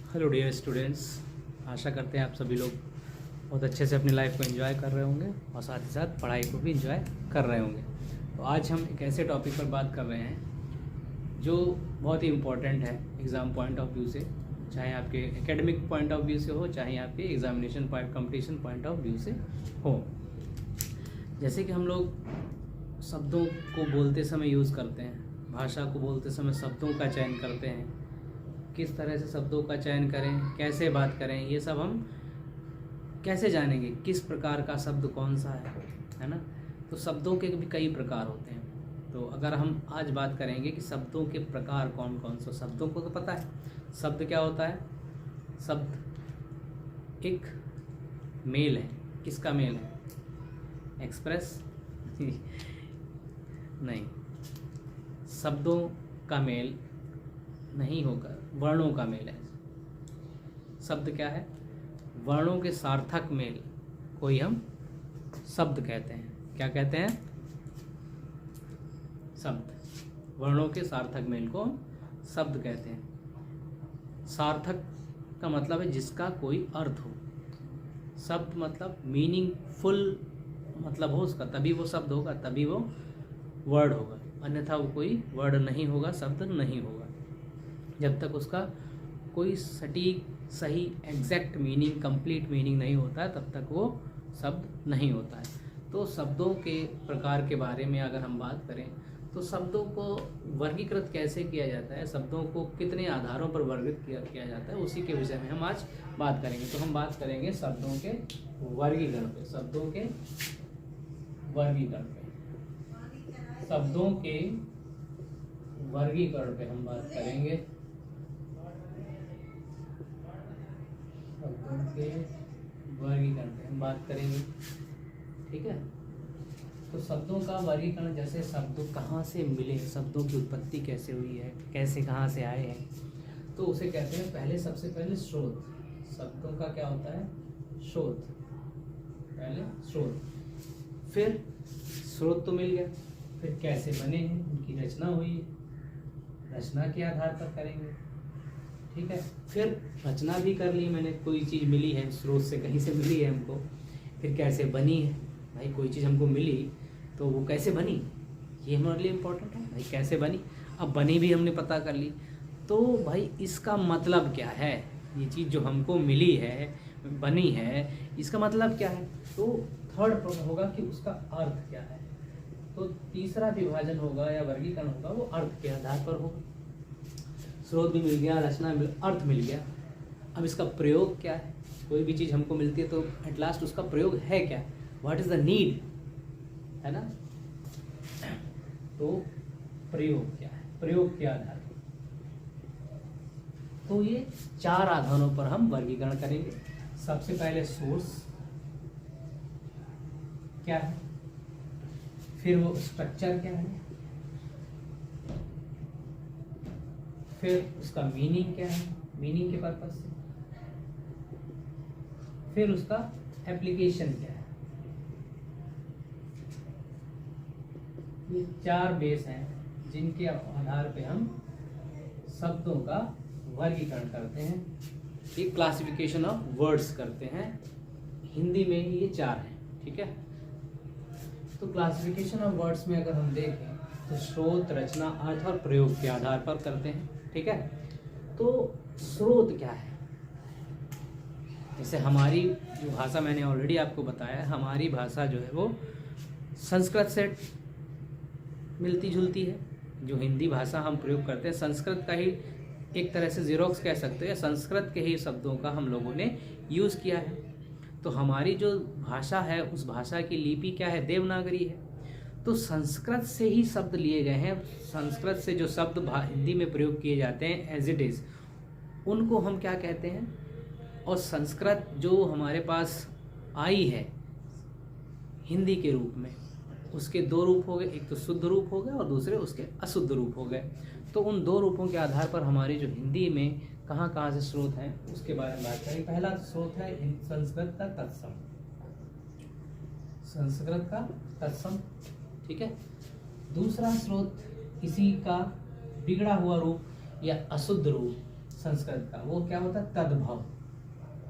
Hello dear students, आशा करते हैं आप सभी लोग बहुत अच्छे से अपनी लाइफ को एंजॉय कर रहे होंगे और साथ ही साथ पढ़ाई को भी एंजॉय कर रहे होंगे। तो आज हम एक ऐसे टॉपिक पर बात कर रहे हैं जो बहुत ही इम्पोर्टेंट है एग्ज़ाम पॉइंट ऑफ व्यू से, चाहे आपके एकेडमिक पॉइंट ऑफ व्यू से हो, चाहे आपके examination competition point of view से हो। जैसे कि हम लोग शब्दों को बोलते समय यूज़ करते हैं, भाषा को बोलते समय शब्दों का चयन करते हैं, किस तरह से शब्दों का चयन करें, कैसे बात करें, ये सब हम कैसे जानेंगे, किस प्रकार का शब्द कौन सा है ना। तो शब्दों के भी कई प्रकार होते हैं। तो अगर हम आज बात करेंगे कि शब्दों के प्रकार कौन कौन से, शब्दों को तो पता है शब्द क्या होता है। शब्द एक मेल है। किसका मेल है? एक्सप्रेस नहीं, शब्दों का मेल नहीं होकर वर्णों का मेल है। शब्द क्या है? वर्णों के सार्थक मेल को ही हम शब्द कहते हैं। क्या कहते हैं? शब्द। वर्णों के सार्थक मेल को हम शब्द कहते हैं। सार्थक का मतलब है जिसका कोई अर्थ हो। शब्द मतलब मीनिंगफुल मतलब हो उसका, तभी वो शब्द होगा, तभी वो वर्ड होगा। अन्यथा वो कोई वर्ड नहीं होगा, शब्द नहीं होगा। जब तक उसका कोई सटीक, सही, एग्जैक्ट मीनिंग, कंप्लीट मीनिंग नहीं होता है, तब तक वो शब्द नहीं होता है। तो शब्दों के प्रकार के बारे में अगर हम बात करें तो शब्दों को वर्गीकृत कैसे किया जाता है, शब्दों को कितने आधारों पर वर्गीकृत किया जाता है, उसी के विषय में हम आज बात करेंगे। तो हम बात करेंगे शब्दों के वर्गीकरण पे। शब्दों के वर्गीकरण पे, शब्दों के वर्गीकरण पे हम बात करेंगे। शब्दों के वर्गीकरण पे हम बात करेंगे, ठीक है। तो शब्दों का वर्गीकरण, जैसे शब्द कहाँ से मिले, शब्दों की उत्पत्ति कैसे हुई है, कैसे कहाँ से आए हैं, तो उसे कहते हैं पहले, सबसे पहले स्रोत। शब्दों का क्या होता है? स्रोत। पहले स्रोत, फिर स्रोत तो मिल गया, फिर कैसे बने हैं, उनकी रचना हुई है, रचना के आधार पर करेंगे, ठीक है। फिर रचना भी कर ली मैंने, कोई चीज़ मिली है स्रोत से, कहीं से मिली है हमको, फिर कैसे बनी है। भाई कोई चीज़ हमको मिली तो वो कैसे बनी, ये हमारे लिए इम्पोर्टेंट है। भाई कैसे बनी, अब बनी भी हमने पता कर ली, तो भाई इसका मतलब क्या है, ये चीज़ जो हमको मिली है, बनी है, इसका मतलब क्या है। तो थर्ड प्रश्न होगा कि उसका अर्थ क्या है। तो तीसरा विभाजन होगा या वर्गीकरण होगा वो अर्थ के आधार पर होगा। स्रोत भी मिल गया, रचना मिल, अर्थ मिल गया। अब इसका प्रयोग क्या है। कोई भी चीज़ हमको मिलती है तो एट लास्ट उसका प्रयोग है क्या, व्हाट इज द नीड, है ना। तो प्रयोग क्या है, प्रयोग के आधार पर। तो ये चार आधारों पर हम वर्गीकरण करेंगे। सबसे पहले सोर्स क्या है, फिर वो स्ट्रक्चर क्या है, फिर उसका मीनिंग क्या है, मीनिंग के पर्पज से, फिर उसका एप्लीकेशन क्या है। ये चार बेस हैं जिनके आधार पे हम शब्दों का वर्गीकरण करते हैं, एक क्लासिफिकेशन ऑफ वर्ड्स करते हैं। हिंदी में ये चार हैं, ठीक है। तो क्लासिफिकेशन ऑफ वर्ड्स में अगर हम देखें तो स्रोत, रचना, अर्थ और प्रयोग के आधार पर करते हैं, ठीक है। तो स्रोत क्या है, जैसे हमारी जो भाषा, मैंने ऑलरेडी आपको बताया, हमारी भाषा जो है वो संस्कृत से मिलती जुलती है। जो हिंदी भाषा हम प्रयोग करते हैं, संस्कृत का ही एक तरह से जीरोक्स कह सकते हैं, संस्कृत के ही शब्दों का हम लोगों ने यूज़ किया है। तो हमारी जो भाषा है उस भाषा की लिपि क्या है? देवनागरी है। तो संस्कृत से ही शब्द लिए गए हैं। संस्कृत से जो शब्द हिंदी में प्रयोग किए जाते हैं एज इट इज़, उनको हम क्या कहते हैं। और संस्कृत जो हमारे पास आई है हिंदी के रूप में, उसके दो रूप हो गए, एक तो शुद्ध रूप हो गए और दूसरे उसके अशुद्ध रूप हो गए। तो उन दो रूपों के आधार पर हमारी जो हिंदी में कहाँ कहाँ से स्रोत हैं उसके बारे में बात करें। पहला स्रोत है संस्कृत का तत्सम, संस्कृत का तत्सम, ठीक है। दूसरा स्रोत किसी का बिगड़ा हुआ रूप या अशुद्ध रूप, संस्कृत का, वो क्या होता है? तद्भव,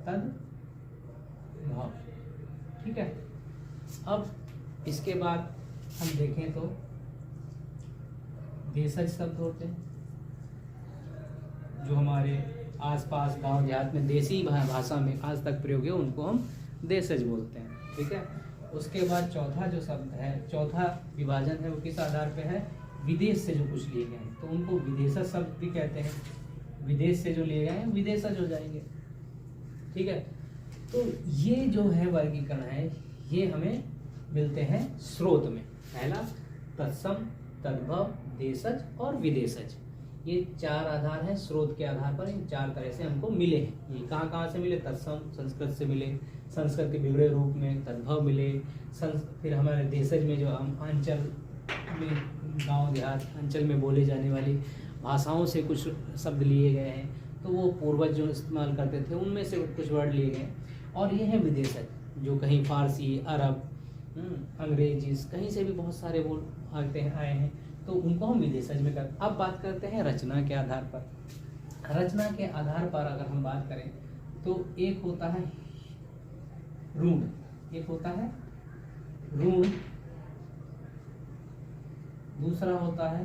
तद्भव। ठीक है। अब इसके बाद हम देखें तो देशज शब्द होते हैं, जो हमारे आसपास गांव देहात में देसी भाषा में आज तक प्रयोग है, उनको हम देशज बोलते हैं। ठीक है। उसके बाद चौथा जो शब्द है, चौथा विभाजन है, वो किस आधार पे है? विदेश से जो कुछ लिए गए हैं, तो उनको विदेशज शब्द भी कहते हैं। विदेश से जो लिए गए हैं विदेशज हो जाएंगे। ठीक है। तो ये जो है वर्गीकरण है, ये हमें मिलते हैं स्रोत में। पहला तत्सम, तद्भव, देशज और विदेशज, ये चार आधार हैं। स्रोत के आधार पर इन चार तरह से हमको मिले हैं। ये कहाँ कहाँ से मिले? तत्सम संस्कृत से मिले, संस्कृत के बिगड़े रूप में तद्भव मिले, फिर हमारे देशज में जो हम अंचल में, गांव देहात अंचल में बोले जाने वाली भाषाओं से कुछ शब्द लिए गए हैं, तो वो पूर्वज जो इस्तेमाल करते थे उनमें से कुछ वर्ड लिए गए। और ये है विदेशज, जो कहीं फारसी, अरब, अंग्रेजी, कहीं से भी बहुत सारे बोल आते हैं, आए हैं, तो उनको हम विदेशज में करते। अब बात करते हैं रचना के आधार पर। रचना के आधार पर अगर हम बात करें तो एक होता है ऋण, एक होता है ऋण, दूसरा होता है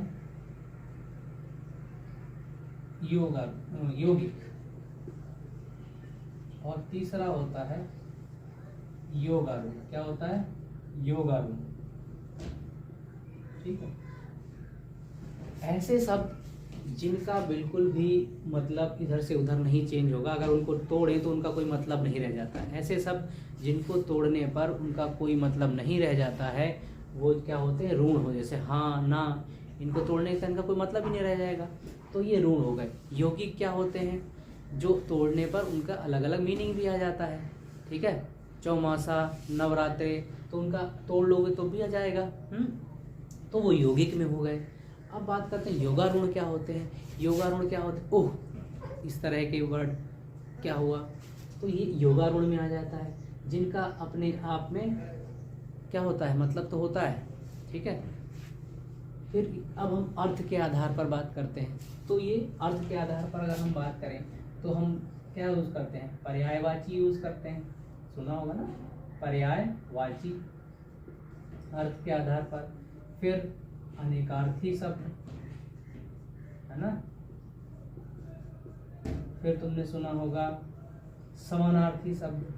यौगिक, और तीसरा होता है योगारूढ़। क्या होता है? योगारूढ़। ठीक है। ऐसे शब्द जिनका बिल्कुल भी मतलब इधर से उधर नहीं चेंज होगा, अगर उनको तोड़ें तो उनका कोई मतलब नहीं रह जाता है। ऐसे शब्द जिनको तोड़ने पर उनका कोई मतलब नहीं रह जाता है, वो क्या होते हैं? ऋण हो। जैसे हाँ, ना, इनको तोड़ने से इनका कोई मतलब ही नहीं रह जाएगा, तो ये ऋण हो गए। यौगिक क्या होते हैं? जो तोड़ने पर उनका अलग अलग मीनिंग भी आ जाता है। ठीक है। चौमासा, नवरात्रे, तो उनका तोड़ लोगे तो भी आ जाएगा। तो वो यौगिक में हो गए। अब बात करते हैं योगारूढ़ क्या होते हैं। योगारूढ़ क्या होते हैं? ओह, इस तरह के वर्ड क्या हुआ, तो ये योगारूढ़ में आ जाता है, जिनका अपने आप में क्या होता है? मतलब तो होता है। ठीक है। फिर अब हम अर्थ के आधार पर बात करते हैं। तो ये अर्थ के आधार पर अगर हम बात करें तो हम क्या यूज़ करते हैं? पर्यायवाची यूज़ करते हैं। सुना होगा ना, पर्यायवाची अर्थ के आधार पर। फिर अनेकार्थी शब्द, है ना। फिर तुमने सुना होगा समानार्थी शब्द।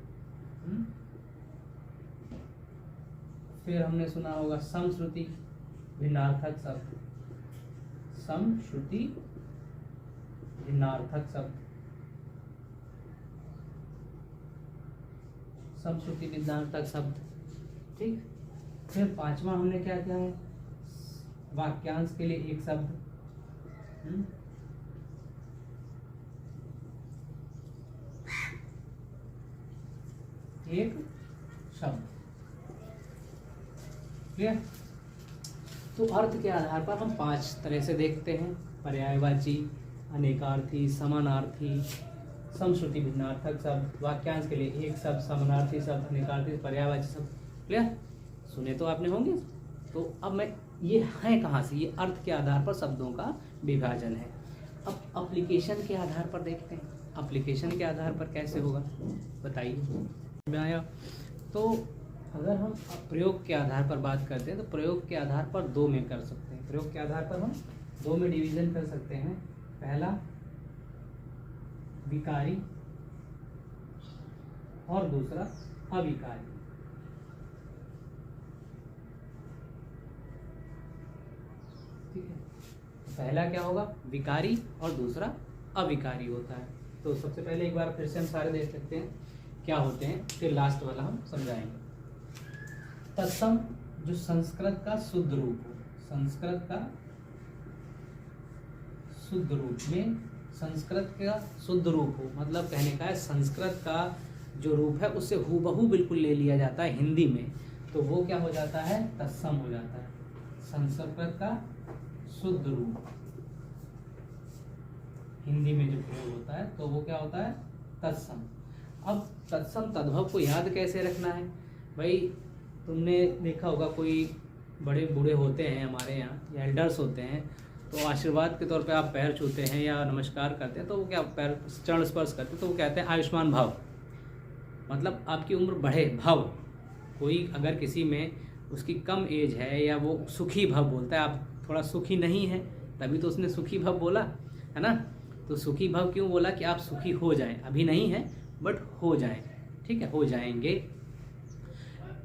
फिर हमने सुना होगा समश्रुति भिन्नार्थक शब्द, समश्रुति भिन्नार्थक शब्द, समश्रुति भिन्नार्थक शब्द। ठीक। फिर पांचवा हमने क्या किया है? वाक्यांश के लिए एक शब्द, एक शब्द। क्लियर? तो अर्थ के आधार पर हम पांच तरह से देखते हैं: पर्यायवाची, अनेकार्थी, समानार्थी, समश्रुति भिन्नार्थक शब्द, वाक्यांश के लिए एक शब्द, समानार्थी शब्द, अनेकार्थी, पर्यायवाची शब्द। क्लियर? सुने तो आपने होंगे। तो अब मैं ये है कहाँ से? ये अर्थ के आधार पर शब्दों का विभाजन है। अब एप्लीकेशन के आधार पर देखते हैं। एप्लीकेशन के आधार पर कैसे होगा बताइए। में आया तो अगर हम प्रयोग के आधार पर बात करते हैं तो प्रयोग के आधार पर दो में कर सकते हैं। प्रयोग के आधार पर हम दो में डिवीजन कर सकते हैं। पहला विकारी और दूसरा अविकारी। ठीक है। पहला क्या होगा? विकारी और दूसरा अविकारी होता है। तो सबसे पहले एक बार फिर से हम सारे देख सकते हैं क्या होते हैं, फिर लास्ट वाला हम समझाएंगे। तत्सम जो संस्कृत का शुद्ध रूप हो, संस्कृत का शुद्ध रूप में, संस्कृत का शुद्ध रूप हो मतलब कहने का है संस्कृत का जो रूप है उससे हूबहू बिल्कुल ले लिया जाता है हिंदी में, तो वो क्या हो जाता है? तत्सम हो जाता है। संस्कृत का शुद्ध रूप हिंदी में जो प्रयोग होता है तो वो क्या होता है? तत्सम। अब तत्सम तद्भव को याद कैसे रखना है भाई? तुमने देखा होगा कोई बड़े बूढ़े होते हैं हमारे यहाँ या एल्डर्स होते हैं, तो आशीर्वाद के तौर पे आप पैर छूते हैं या नमस्कार करते हैं तो वो क्या, पैर चरण स्पर्श करते हैं तो वो कहते हैं आयुष्मान भव, मतलब आपकी उम्र बढ़े, भव। कोई अगर किसी में उसकी कम एज है या वो सुखी भव बोलता है, आप थोड़ा सुखी नहीं है तभी तो उसने सुखी भव बोला है ना। तो सुखी भव क्यों बोला कि आप सुखी हो जाएं, अभी नहीं है बट हो जाएं, ठीक है, हो जाएंगे।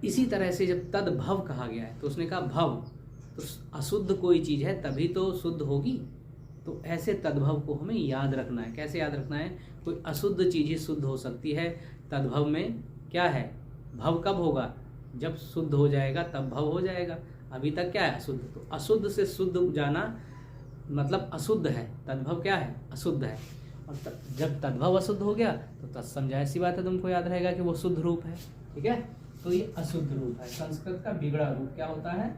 इसी तरह से जब तद्भव कहा गया है तो उसने कहा भव, तो अशुद्ध कोई चीज़ है तभी तो शुद्ध होगी। तो ऐसे तद्भव को हमें याद रखना है। कैसे याद रखना है? कोई अशुद्ध चीज़ ही शुद्ध हो सकती है। तद्भव में क्या है? भव कब होगा? जब शुद्ध हो जाएगा तब भव हो जाएगा। अभी तक क्या है? अशुद्ध। तो अशुद्ध से शुद्ध जाना मतलब अशुद्ध है। तद्भव क्या है? अशुद्ध है। और जब तद्भव अशुद्ध हो गया तो तत्सम, ऐसी बात है, तुमको याद रहेगा कि वो शुद्ध रूप है। ठीक है, तो ये अशुद्ध रूप है। संस्कृत का बिगड़ा रूप क्या होता है?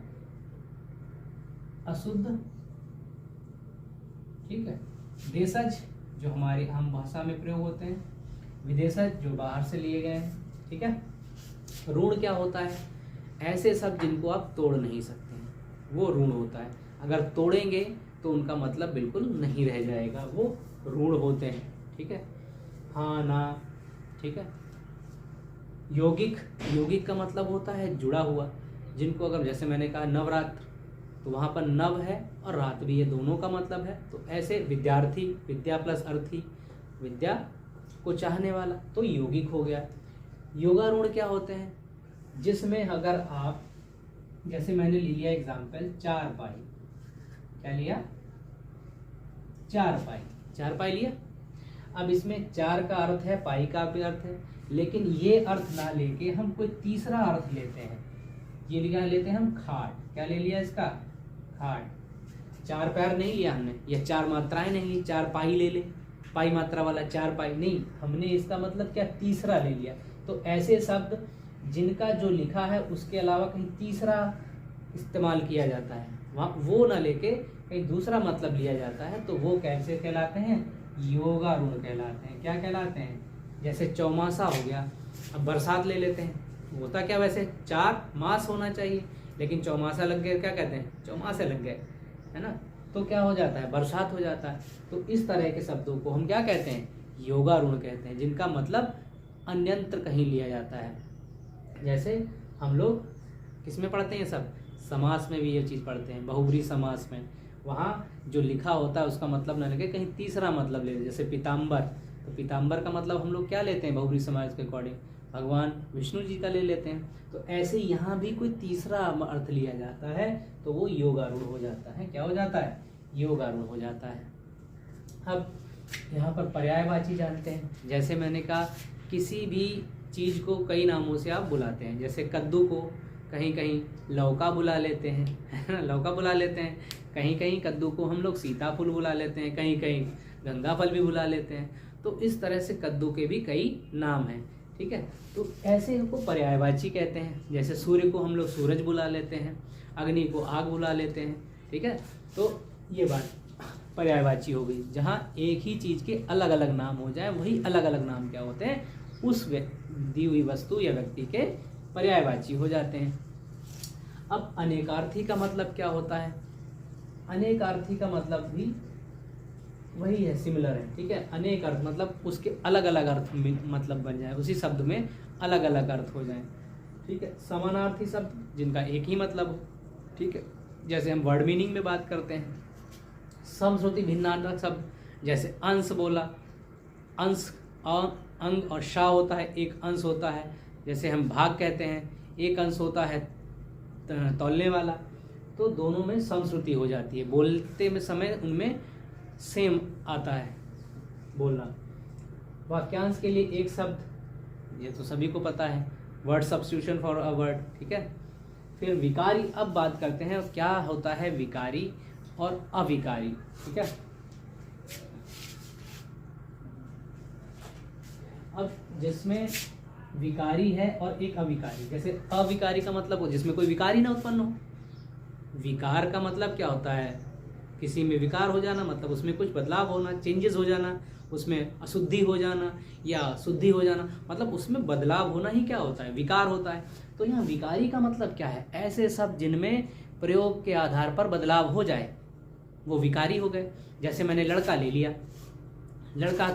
अशुद्ध। ठीक है, देशज जो हमारी आम भाषा में प्रयोग होते हैं, विदेशज जो बाहर से लिए गए हैं। ठीक है, ऋण क्या होता है? ऐसे शब्द जिनको आप तोड़ नहीं सकते हैं, वो ऋण होता है। अगर तोड़ेंगे तो उनका मतलब बिल्कुल नहीं रह जाएगा, वो ऋण होते हैं। ठीक है, हाँ ना। ठीक है, यौगिक, यौगिक का मतलब होता है जुड़ा हुआ, जिनको अगर जैसे मैंने कहा नवरात्र, तो वहाँ पर नव है और रात भी, ये दोनों का मतलब है। तो ऐसे विद्यार्थी, विद्या प्लस अर्थी, विद्या को चाहने वाला, तो यौगिक हो गया। योगारूढ़ क्या होते हैं? जिसमें अगर आप, जैसे मैंने लिया एग्जाम्पल 4 पाई, क्या लिया? 4 पाई, 4 पाई लिया। अब इसमें 4 का अर्थ है, पाई का भी अर्थ है, लेकिन ये अर्थ ना लेके हम कोई तीसरा अर्थ लेते हैं। ये लिया लेते हैं हम खाट। क्या ले लिया इसका? खाट। 4 पैर नहीं लिया हमने, या 4 मात्राएं नहीं ली, 4 पाई ले ले, पाई मात्रा वाला 4 पाई नहीं, हमने इसका मतलब क्या? तीसरा ले लिया। तो ऐसे शब्द जिनका जो लिखा है उसके अलावा कहीं तीसरा इस्तेमाल किया जाता है, वहाँ वो ना लेके कहीं दूसरा मतलब लिया जाता है, तो वो कैसे कहलाते हैं? योगारूढ़ कहलाते हैं। क्या कहलाते हैं? जैसे चौमासा हो गया। अब बरसात ले लेते हैं, होता क्या वैसे 4 मास होना चाहिए, लेकिन चौमासा लग गया, क्या कहते हैं? चौमासे लग गए, है ना, तो क्या हो जाता है? बरसात हो जाता है। तो इस तरह के शब्दों को हम क्या कहते हैं? योगारूढ़ कहते हैं, जिनका मतलब अन्यंत्र कहीं लिया जाता है। जैसे हम लोग किस में पढ़ते हैं? सब समास में भी ये चीज़ पढ़ते हैं, बहुब्री समास में। वहाँ जो लिखा होता है उसका मतलब ना लेके कहीं तीसरा मतलब ले, जैसे पीताम्बर, तो पीताम्बर का मतलब हम लोग क्या लेते हैं बहुब्री समास के अकॉर्डिंग? भगवान विष्णु जी का ले लेते हैं। तो ऐसे यहाँ भी कोई तीसरा अर्थ लिया जाता है तो वो योगारूढ़ हो जाता है। क्या हो जाता है? योगारूढ़ हो जाता है। अब यहाँ पर पर्यायवाची जानते हैं। जैसे मैंने कहा, किसी भी चीज़ को कई नामों से आप बुलाते हैं। जैसे कद्दू को कहीं कहीं लौका बुला लेते हैं, है ना, लौका बुला लेते हैं। कहीं कहीं कद्दू को हम लोग सीताफल बुला लेते हैं, कहीं कहीं गंगा फल भी बुला लेते हैं। तो इस तरह से कद्दू के भी कई नाम हैं। ठीक है, तो ऐसे इनको पर्यायवाची कहते हैं। जैसे सूर्य को हम लोग सूरज बुला लेते हैं, अग्नि को आग बुला लेते हैं। ठीक है, तो ये बात पर्यायवाची हो गई। जहाँ एक ही चीज़ के अलग अलग नाम हो जाए, वही अलग अलग नाम क्या होते हैं? उस दी हुई वस्तु या व्यक्ति के पर्यायवाची हो जाते हैं। अब अनेकार्थी का मतलब क्या होता है? अनेकार्थी का मतलब भी वही है, सिमिलर है। ठीक है, अनेक अर्थ मतलब उसके अलग अलग अर्थ में मतलब बन जाए, उसी शब्द में अलग अलग अर्थ हो जाए। ठीक है, समानार्थी शब्द जिनका एक ही मतलब हो। ठीक है, जैसे हम वर्ड मीनिंग में बात करते हैं। समश्रुति भिन्नार्थक शब्द, जैसे अंश बोला, अंश अंग और शा होता है, एक अंश होता है। जैसे हम भाग कहते हैं, एक अंश होता है तौलने वाला। तो दोनों में समश्रुति हो जाती है, बोलते में समय उनमें सेम आता है बोलना। वाक्यांश के लिए एक शब्द, ये तो सभी को पता है, word substitution for a word. ठीक है, फिर विकारी। अब बात करते हैं क्या होता है विकारी और अविकारी। ठीक है, अब जिसमें विकारी है और एक अविकारी। जैसे अविकारी का मतलब हो जिसमें कोई विकारी ना उत्पन्न हो। विकार का मतलब क्या होता है? किसी में विकार हो जाना, मतलब उसमें कुछ बदलाव होना, चेंजेस हो जाना, उसमें अशुद्धि हो जाना या शुद्धि हो जाना, मतलब उसमें बदलाव होना ही क्या होता है? विकार होता है। तो यहाँ विकारी का मतलब क्या है? ऐसे शब्द जिनमें प्रयोग के आधार पर बदलाव हो जाए, वो विकारी हो गए। जैसे मैंने लड़का ले लिया, लड़का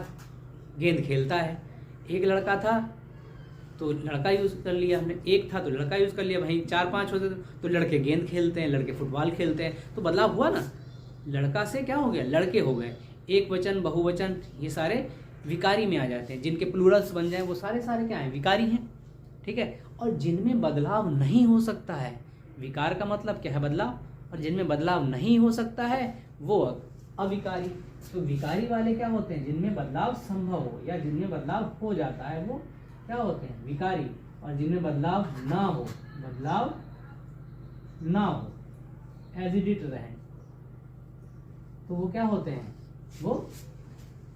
गेंद खेलता है, एक लड़का था तो लड़का यूज़ कर लिया हमने, एक था तो लड़का यूज़ कर लिया। भाई 4-5 होते तो लड़के गेंद खेलते हैं, लड़के फुटबॉल खेलते हैं, तो बदलाव हुआ ना। लड़का से क्या हो गया, लड़के हो गए। एक वचन, बहुवचन, ये सारे विकारी में आ जाते हैं। जिनके प्लूरल्स बन जाए वो सारे क्या हैं, विकारी हैं। ठीक है। और जिनमें बदलाव नहीं हो सकता है, विकार का मतलब क्या है, बदलाव, और जिनमें बदलाव नहीं हो सकता है वो अविकारी। तो विकारी वाले क्या होते हैं, जिनमें बदलाव संभव हो या जिनमें बदलाव हो जाता है वो क्या होते हैं, विकारी। और जिनमें बदलाव ना हो, एज इट इज रहे, तो वो क्या होते हैं, वो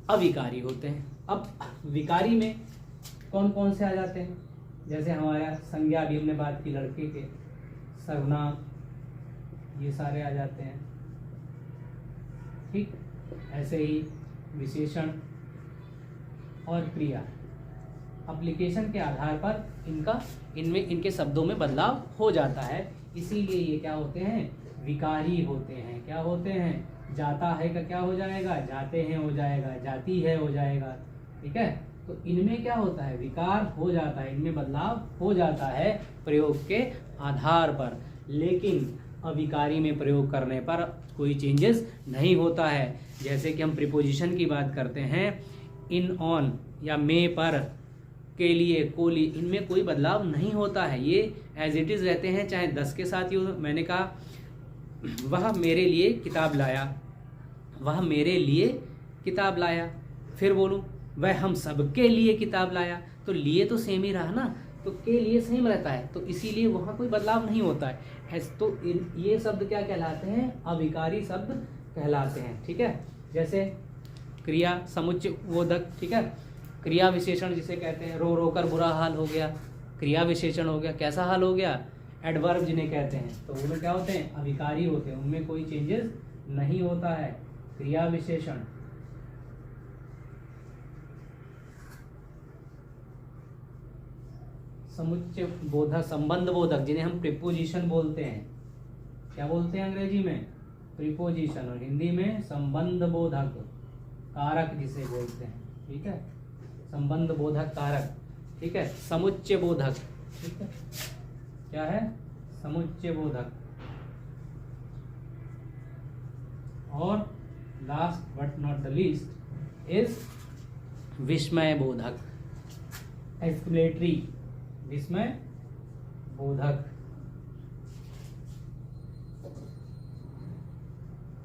अविकारी होते हैं। अब विकारी में कौन कौन से आ जाते हैं, जैसे हमारा संज्ञा, अभी हमने बात की लड़के के, सर्वनाम, ये सारे आ जाते हैं। ठीक, ऐसे ही विशेषण और क्रिया, एप्लीकेशन के आधार पर इनके शब्दों में बदलाव हो जाता है, इसीलिए ये क्या होते हैं, विकारी होते हैं। क्या होते हैं, जाता है का क्या हो जाएगा, जाते हैं हो जाएगा, जाती है हो जाएगा। ठीक है। तो इनमें क्या होता है, विकार हो जाता है, इनमें बदलाव हो जाता है प्रयोग के आधार पर, लेकिन अविकारी में प्रयोग करने पर कोई चेंजेस नहीं होता है। जैसे कि हम प्रीपोजिशन की बात करते हैं, इन, ऑन या मे, पर, के लिए, कोली, इनमें कोई बदलाव नहीं होता है, ये एज इट इज़ रहते हैं, चाहे 10 के साथ ही हो। मैंने कहा वह मेरे लिए किताब लाया, वह मेरे लिए किताब लाया। फिर बोलूं वह हम सबके लिए किताब लाया, तो लिए तो सेम ही रहा ना, तो के लिए सेम रहता है, तो इसीलिए वहाँ कोई बदलाव नहीं होता है। तो ये शब्द क्या कहलाते हैं, अविकारी शब्द कहलाते हैं। ठीक है। जैसे क्रिया समुच्चय बोधक, ठीक है, क्रिया विशेषण जिसे कहते हैं, रो रो कर बुरा हाल हो गया, क्रिया विशेषण हो गया। कैसा हाल हो गया, एडवर्ब जिन्हें कहते हैं, तो उनमें क्या होते हैं, अविकारी होते हैं, उनमें कोई चेंजेस नहीं होता है। क्रिया विशेषण, समुच्चय बोधक, संबंध बोधक, जिन्हें हम प्रीपोजिशन बोलते हैं। क्या बोलते हैं अंग्रेजी में, प्रीपोजिशन, और हिंदी में संबंध बोधक कारक जिसे बोलते हैं। ठीक है, संबंध बोधक कारक। ठीक है, समुच्चय बोधक, ठीक है, क्या है, समुच्चय बोधक। और last but not the least is विस्मय बोधक, एक्सक्लेमेटरी, विस्मय बोधक।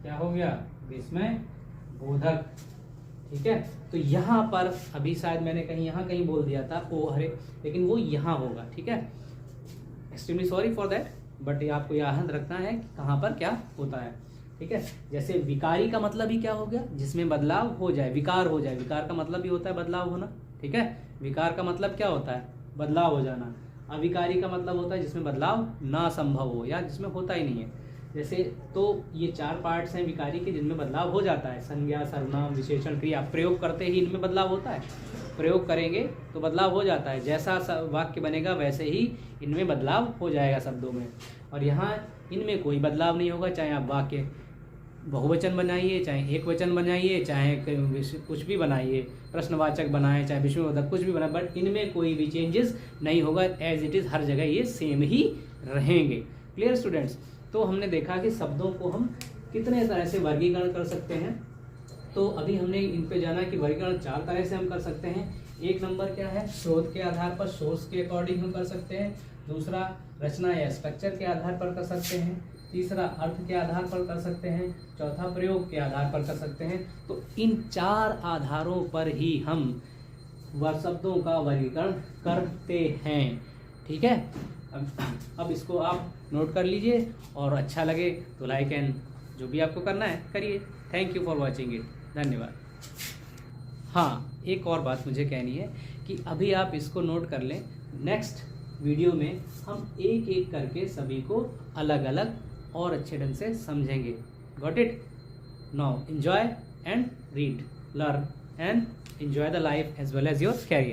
क्या हो गया, विस्मय बोधक। ठीक है। तो यहाँ पर अभी शायद मैंने यहाँ कहीं बोल दिया था ओ अरे, लेकिन वो यहाँ होगा। ठीक है, extremely sorry for that, but ये आपको याद रखना है कि कहाँ पर क्या होता है। ठीक है। जैसे विकारी का मतलब ही क्या हो गया, जिसमें बदलाव हो जाए, विकार हो जाए। विकार का मतलब ही होता है बदलाव होना। ठीक है, विकार का मतलब क्या होता है, बदलाव हो जाना। अविकारी का मतलब होता है जिसमें बदलाव ना संभव हो या जिसमें होता ही नहीं है। जैसे तो ये 4 पार्ट्स हैं विकारी के जिनमें बदलाव हो जाता है, संज्ञा, सर्वनाम, विशेषण, क्रिया। प्रयोग करते ही इनमें बदलाव होता है, प्रयोग करेंगे तो बदलाव हो जाता है। जैसा वाक्य बनेगा वैसे ही इनमें बदलाव हो जाएगा शब्दों में। और यहाँ इनमें कोई बदलाव नहीं होगा, चाहे आप वाक्य बहुवचन बनाइए, चाहे एक वचन बनाइए, चाहे कुछ भी बनाइए, प्रश्नवाचक बनाएं, चाहे विषयवाचक, कुछ भी बनाए, बट इनमें कोई भी चेंजेस नहीं होगा। एज इट इज़ हर जगह ये सेम ही रहेंगे। Clear students. तो हमने देखा कि शब्दों को हम कितने तरह से वर्गीकरण कर सकते हैं। तो अभी हमने इन पे जाना कि वर्गीकरण 4 तरह से हम कर सकते हैं। एक नंबर क्या है, स्रोत के आधार पर, सोर्स के अकॉर्डिंग हम कर सकते हैं। दूसरा रचना या स्ट्रक्चर के आधार पर कर सकते हैं। तीसरा अर्थ के आधार पर कर सकते हैं। चौथा प्रयोग के आधार पर कर सकते हैं। तो इन 4 आधारों पर ही हम शब्दों का वर्गीकरण करते हैं। ठीक है, अब इसको आप नोट कर लीजिए, और अच्छा लगे तो लाइक एंड जो भी आपको करना है करिए। Thank you for watching it, धन्यवाद। हाँ, एक और बात मुझे कहनी है कि अभी आप इसको नोट कर लें, नेक्स्ट वीडियो में हम एक एक करके सभी को अलग अलग और अच्छे ढंग से समझेंगे। Got it? Now enjoy and read, learn and enjoy the life as well as your career.